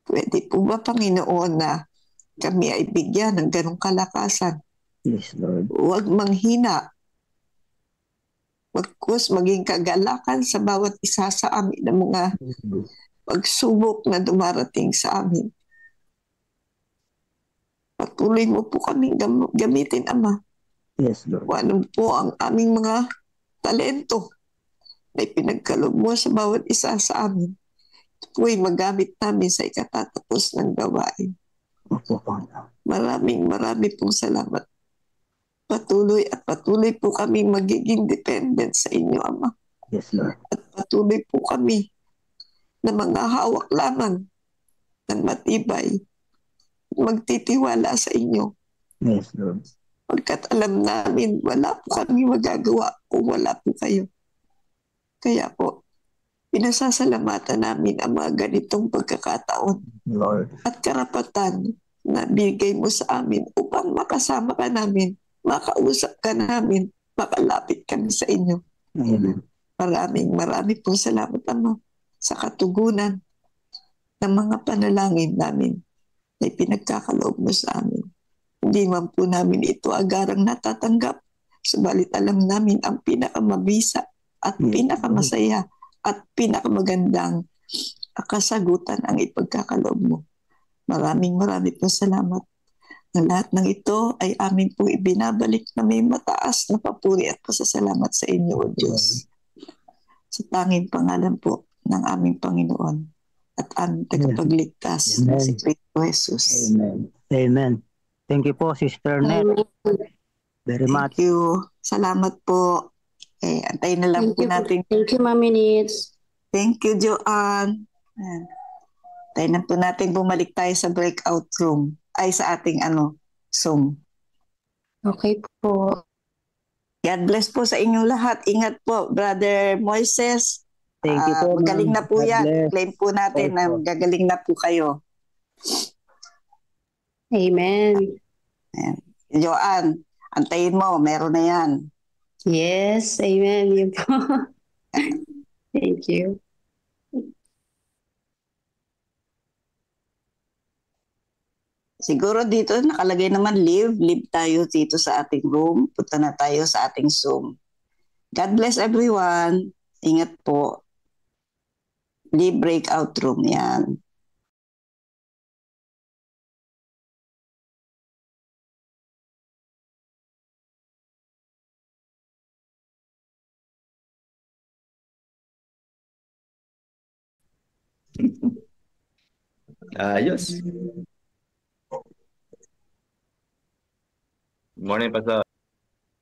Pwede po ba, Panginoon, na kami ay bigyan ng ganong kalakasan? Yes, Lord. Huwag manghina. Bagkus maging kagalakan sa bawat isa sa amin ng mga pagsubok na dumarating sa amin. Patuloy mo po kami gamitin, Ama. Yes, Lord. Ano po ang aming mga talento na ipinagkaloob mo sa bawat isa sa amin. Ito po ay magamit namin sa ikatatapos ng gawain. Maraming pong salamat. Patuloy po kami magiging dependent sa inyo, Ama. Yes, Lord. At patuloy po kami na mga hawak lamang ng matibay, magtitiwala sa inyo. Yes, Lord. Pagkat alam namin, wala po kami magagawa kung wala po kayo. Kaya po, pinasasalamatan namin ang mga ganitong pagkakataon, Lord, at karapatan na bigay mo sa amin upang makasama ka namin, makausap ka namin, makalapit kami sa inyo. Amen. Maraming pong salamat, Ama, sa katugunan ng mga panalangin namin na ipinagkakaloob mo sa amin. Hindi man po namin ito agarang natatanggap, subalit alam namin ang pinakamabisa at pinakamasaya at pinakamagandang kasagutan ang ipagkakaloob mo. Maraming po salamat. Ang lahat ng ito ay amin po ibinabalik na may mataas na papuri at pasasalamat sa inyo, O Diyos. Sa tanging pangalan po ng aming Panginoon at aming tagapagligtas na si Cristo Jesus. Amen. Amen. Thank you po, Sister Ned. Very much. Thank you. Salamat po. Antayin na lang po natin. Thank you, Mami Nits. Thank you, Joanne. Antayin na po natin bumalik tayo sa breakout room. Ay, sa ating Zoom. Okay po. God bless po sa inyong lahat. Ingat po, Brother Moises. Thank you po. Magaling na po God yan. bless. Claim po natin na gagaling na po kayo. Amen. Joanne, antayin mo. Meron na yan. Yes, amen. Yun po. Thank you. Siguro dito nakalagay naman live tayo dito sa ating room. Punta na tayo sa ating Zoom. God bless everyone. Ingat po. Live breakout room yan. Ayos. Morning, Pastor.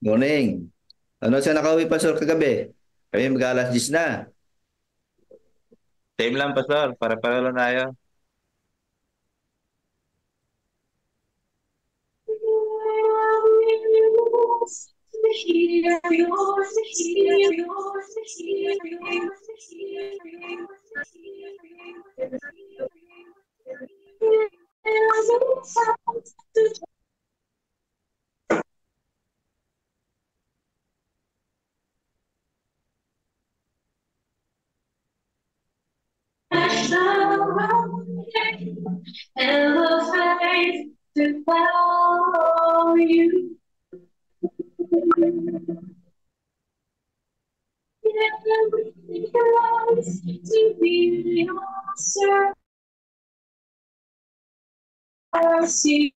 Morning. Ano siya nakauwi, Pastor, kagabi? Kami mag-alas 10 na. Same lang, Pastor. Para-para lang tayo. To follow you. mercy.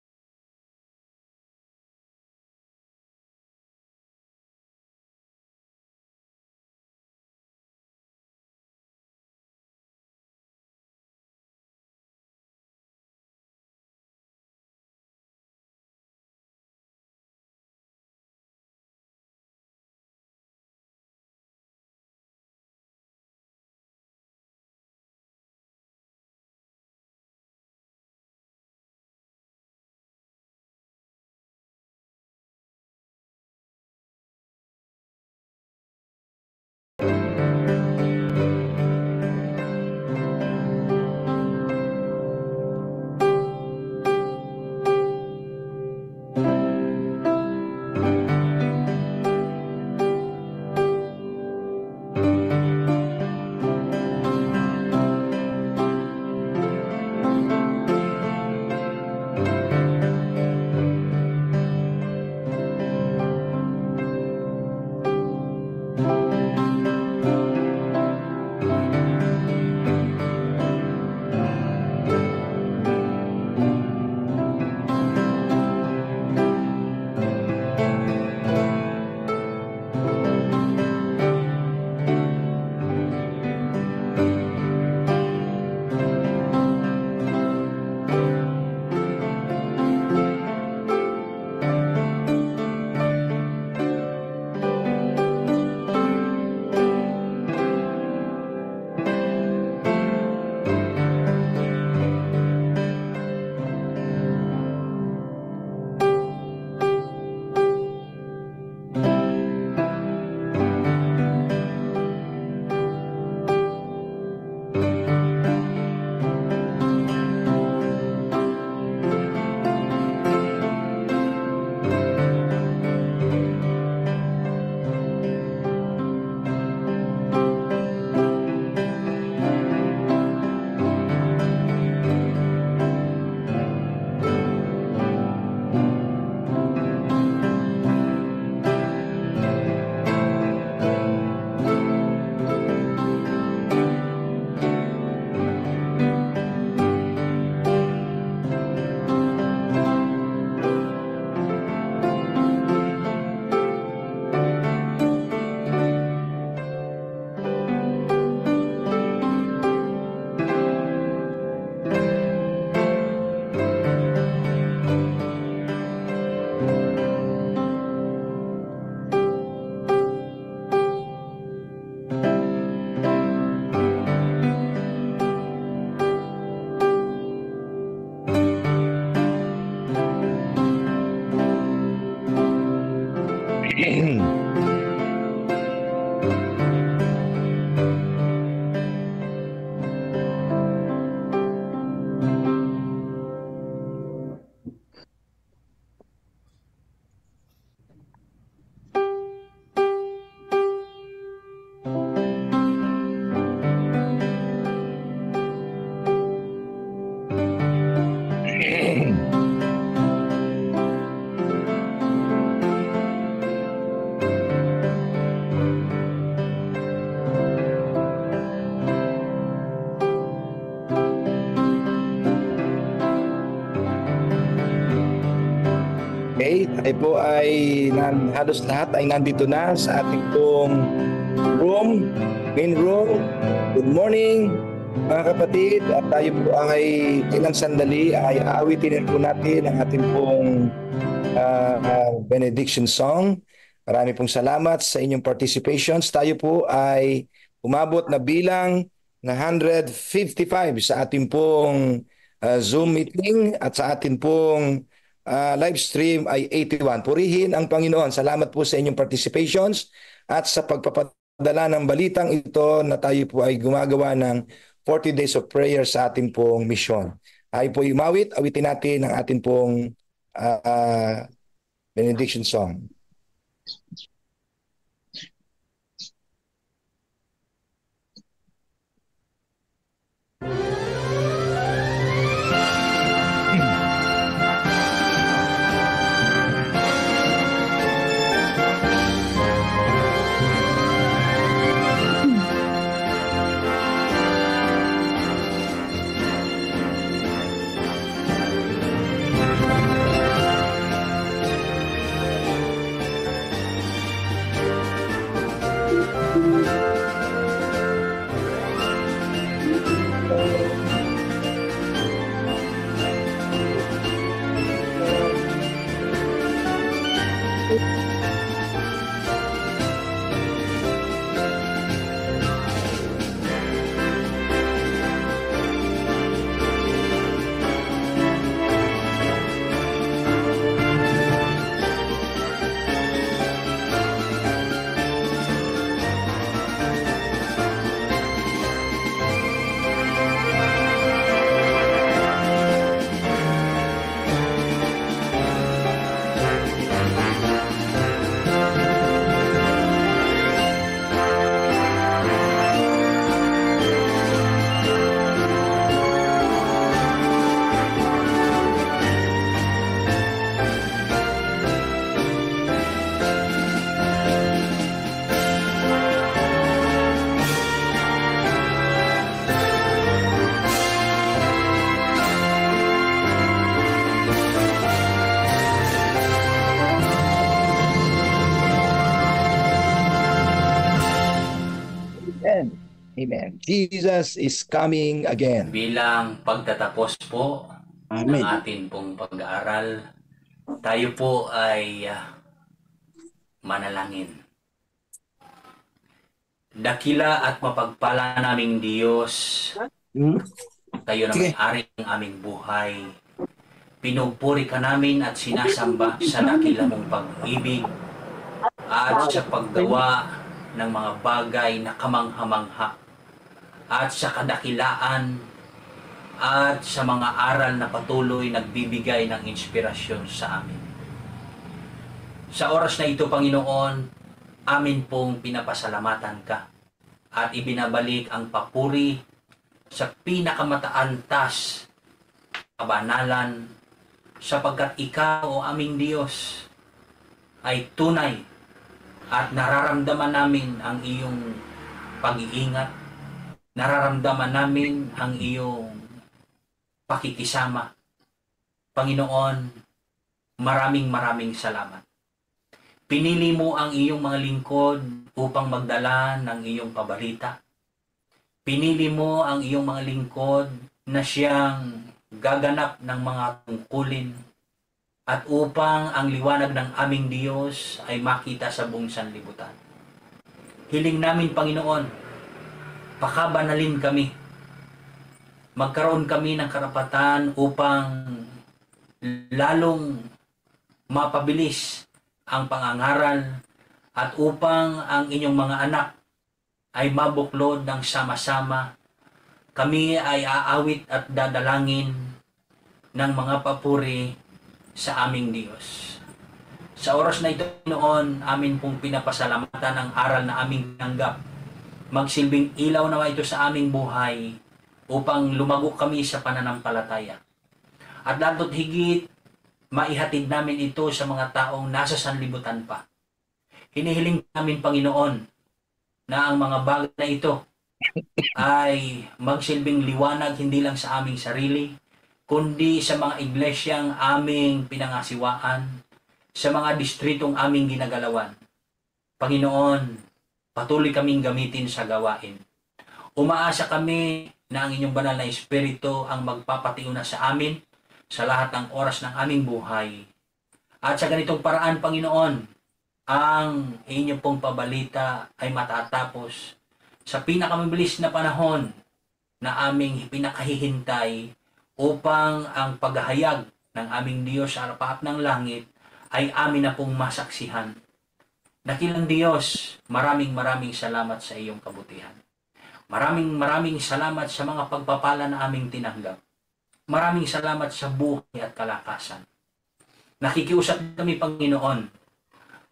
Okay, tayo po ay halos lahat ay nandito na sa ating pong main room. Good morning mga kapatid, at tayo po ay ilang sandali ay aawitin po natin ang ating pong benediction song. Marami pong salamat sa inyong participations. Tayo po ay umabot na bilang na 155 sa ating pong Zoom meeting, at sa ating pong live stream ay 81. Purihin ang Panginoon. Salamat po sa inyong participations at sa pagpapadala ng balitang ito na tayo po ay gumagawa ng 40 days of prayer sa ating pong misyon. Tayo po umawit, awitin natin ang ating pong benediction song. Amen. Jesus is coming again. Bilang pagtatapos po ng atin pong pag-aaral, tayo po ay manalangin. Dakila at mapagpala naming Diyos, kayo na may-ari ng aming buhay. Pinupuri ka namin at sinasamba sa dakila mong pag-ibig at sa paggawa ng mga bagay na kamangha-mangha at sa kadakilaan at sa mga aral na patuloy nagbibigay ng inspirasyon sa amin. Sa oras na ito, Panginoon, amin pong pinapasalamatan ka at ibinabalik ang papuri sa pinakamataantas kabanalan sapagkat ikaw o aming Diyos ay tunay at nararamdaman namin ang iyong pag-iingat, nararamdaman namin ang iyong pakikisama. Panginoon, maraming salamat. Pinili mo ang iyong mga lingkod upang magdala ng iyong pabalita. Pinili mo ang iyong mga lingkod na siyang gaganap ng mga tungkulin at upang ang liwanag ng aming Diyos ay makita sa buong sanlibutan. Hiling namin, Panginoon, pakabanalin kami. Magkaroon kami ng karapatan upang lalong mapabilis ang pangangaral at upang ang inyong mga anak ay mabuklod ng sama-sama. Kami ay aawit at dadalangin ng mga papuri sa aming Diyos. Sa oras na ito noon, amin pong pinapasalamatan ang aral na aming tinanggap. Magsilbing ilaw nawa ito sa aming buhay upang lumago kami sa pananampalataya. At lalo't higit, maihatid namin ito sa mga taong nasa sanlibutan pa. Hinihiling namin, Panginoon, na ang mga bagay na ito ay magsilbing liwanag hindi lang sa aming sarili, kundi sa mga iglesyang aming pinangasiwaan, sa mga distritong aming ginagalawan. Panginoon, patuloy kaming gamitin sa gawain. Umaasa kami na ang inyong banal na Espiritu ang magpapatiuna sa amin sa lahat ng oras ng aming buhay. At sa ganitong paraan, Panginoon, ang inyong pong pabalita ay matatapos sa pinakamabilis na panahon na aming pinakahihintay upang ang paghahayag ng aming Diyos sa harapan ng langit ay amin na pong masaksihan. Dakilang Diyos, maraming salamat sa iyong kabutihan. Maraming salamat sa mga pagpapala na aming tinanggap. Maraming salamat sa buhay at kalakasan. Nakikiusap kami, Panginoon,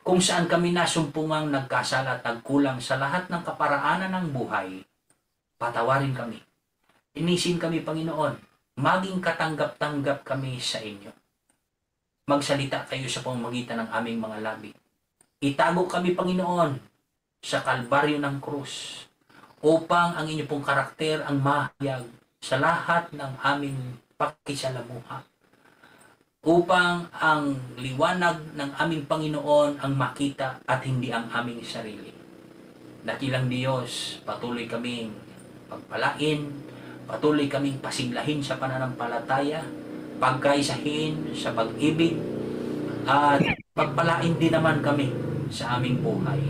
kung saan kami nasumpungang nagkasala at nagkulang sa lahat ng kaparaanan ng buhay, patawarin kami. Inisin kami, Panginoon, maging katanggap-tanggap kami sa inyo. Magsalita kayo sa pamamagitan ng aming mga labi. Itago kami, Panginoon, sa kalbaryo ng krus, upang ang inyong pong karakter ang mahayag sa lahat ng aming pakisalamuha, upang ang liwanag ng aming Panginoon ang makita at hindi ang aming sarili. Dakilang Diyos, patuloy kaming pagpalain, patuloy kaming pasiglahin sa pananampalataya, pagkaisahin sa pag-ibig, at pagpalain din naman kami sa aming buhay.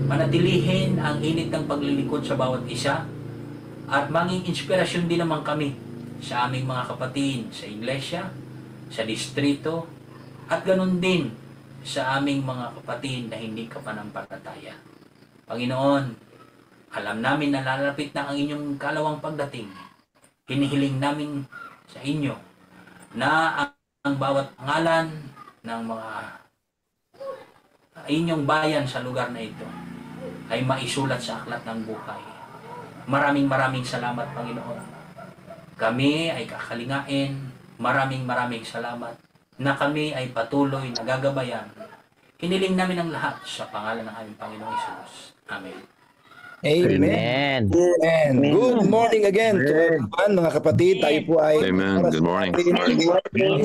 Manatilihin ang init ng paglilingkod sa bawat isa, at maging inspirasyon din naman kami sa aming mga kapatid sa iglesia, sa distrito, at ganun din sa aming mga kapatid na hindi kapanampalataya. Panginoon, alam namin na lalapit na ang inyong kalawang pagdating. Hinihiling namin sa inyo na ang bawat pangalan ng mga inyong bayan sa lugar na ito ay maisulat sa aklat ng buhay. Maraming salamat, Panginoon. Kami ay kakalingain. Maraming salamat na kami ay patuloy na gagabayan. Hiniling namin ang lahat sa pangalan ng aming Panginoong Hesus. Amen. Amen. Good morning again to everyone, mga kapatid. Tayo po ay Good morning.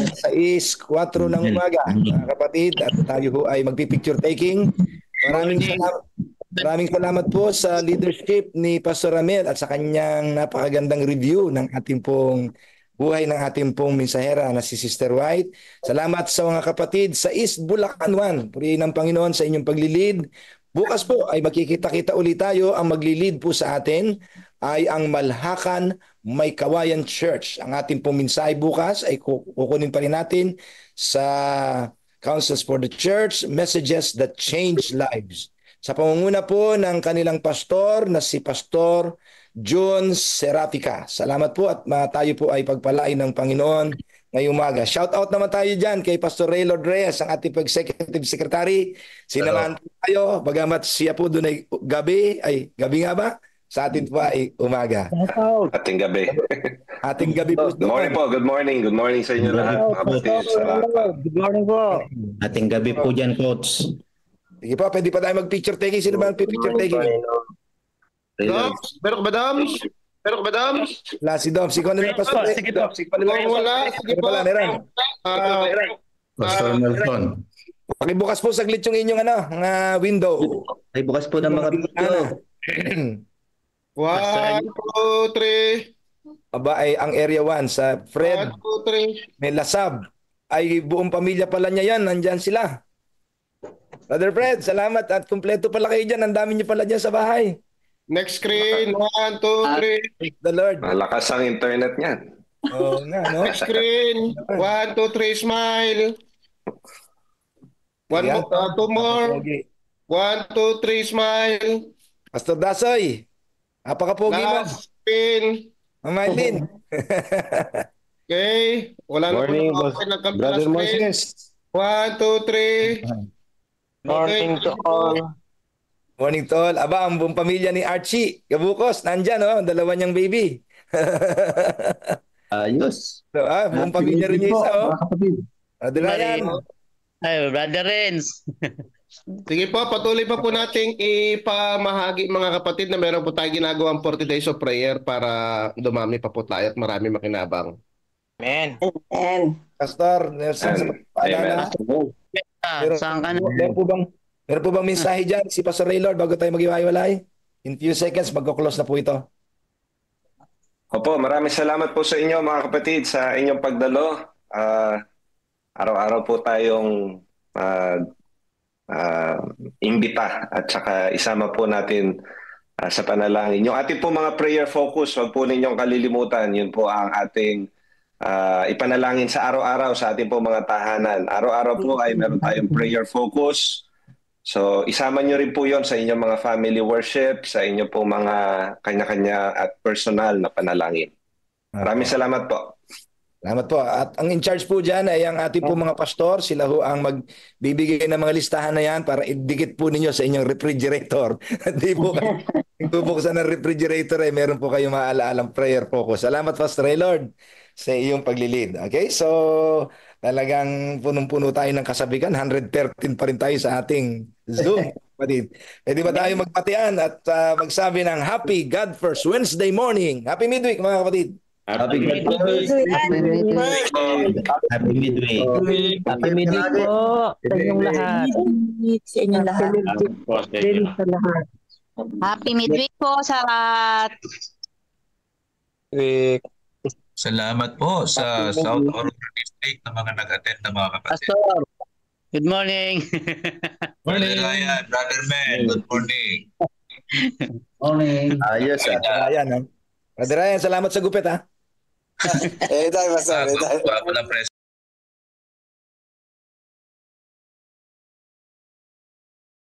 6:04 ng umaga, mga kapatid, at tayo po ay magpipicture taking. Maraming salamat po sa leadership ni Pastor Ramel at sa kanyang napakagandang review ng ating pong buhay ng ating pong mensahera na si Sister White. Salamat sa mga kapatid sa East Bulacan 1. Purihin ng Panginoon sa inyong paglilid. Bukas po ay magkikita-kita ulit tayo. Ang maglilid po sa atin ay ang Malhakan May Kawayan Church. Ang ating pong mensahe bukas ay kukunin pa rin natin sa Counsels for the Church, Messages that Change Lives. Sa pangunguna po ng kanilang pastor na si Pastor John Serafica. Salamat po at tayo po ay pagpalain ng Panginoon ngayong umaga. Shout out naman tayo dyan kay Pastor Raylord Reyes, ang ating Executive Secretary. Sinamahan po tayo, bagamat siya po doon ay gabi nga ba? Sa atin po ay umaga. Ating gabi. Ating gabi po. Good morning po. Good morning. Good morning sa inyo lahat. Good morning po. Ating gabi po dyan, Coach. Sige po, pwede pa tayo mag-picture taking. Sino ba ang picture taking? Doms, meron ka ba, Doms? Meron ka ba, Doms? Wala si Doms. Sige na lang, Pastor. Sige po. Wala. Sige po. Pastor Nelson. Pakibukas po saglit yung inyong window. Ay, bukas po ng mga video. 1, 2, 3. Aba ay ang area 1 sa Fred. 1, 2, 3. May Lasab. Ay buong pamilya pala niya yan. Nandyan sila. Brother Fred, salamat at kumpleto pala kayo dyan. Ang dami niyo pala dyan sa bahay. Next screen. 1, 2, 3. Thank the Lord. Malakas ang internet niyan. Oo nga, no? Next screen. 1, 2, 3. Smile. 2 more. 1, 2, 3. Smile. Pastor Dasoy. Apakapogi mo. Last screen. Mamailin. Okay. Wala na po Brother Moses. 1, 2, 3. Morning to all. Morning to all. Aba, ang buong pamilya ni Archie Gabukos, nandyan, dalawa niyang baby. Ayos. So, buong pamilya rin niya isa, Brother Ryan. Ay, Brother Renz. Sige po, patuloy pa po nating ipamahagi mga kapatid na meron po tayo ginagawang 40 days of prayer para dumami pa po tayo at marami makinabang. Amen. Amen. Pastor Nelson, sa paalala. Saan ka na? Meron po bang mensahe dyan si Pastor Raylord bago tayo mag-iwalay? In few seconds, magko-close na po ito. Opo, maraming salamat po sa inyo mga kapatid sa inyong pagdalo. Araw-araw po tayong imbita at saka isama po natin sa panalangin. Yung ating po mga prayer focus, wag po ninyong kalilimutan. Yun po ang ating ipanalangin sa araw-araw sa ating po mga tahanan. Araw-araw po ay meron tayong prayer focus. So isama nyo rin po yon sa inyong mga family worship, sa inyong po mga kanya-kanya at personal na panalangin. Maraming salamat po. Salamat po. At ang in charge po dyan ay ang ating po mga pastor. Sila ho ang magbibigay ng mga listahan na yan para idikit po ninyo sa inyong refrigerator. Hindi po bubuksan ng refrigerator ay meron po kayong maaalaalang prayer focus. Salamat Pastor Raylord sa iyong paglilid. Okay? So talagang punong-puno tayo ng kasabikan. 113 pa rin tayo sa ating Zoom. Pwede ba tayo magpatian at magsabi ng Happy God First Wednesday morning. Happy midweek mga kapatid. Happy midweek. Happy midweek. Happy midweek po sa inyong lahat. Sa inyong lahat. Happy midweek po sa lahat. Salamat po sa South Aurora District na mga nag-attend na mga kapatid. Pastor, good morning. Brother Ryan, Brother Men, good morning. Morning. Ayos. Brother Ryan, salamat sa gupit Tayo, Pastor. Ako lang,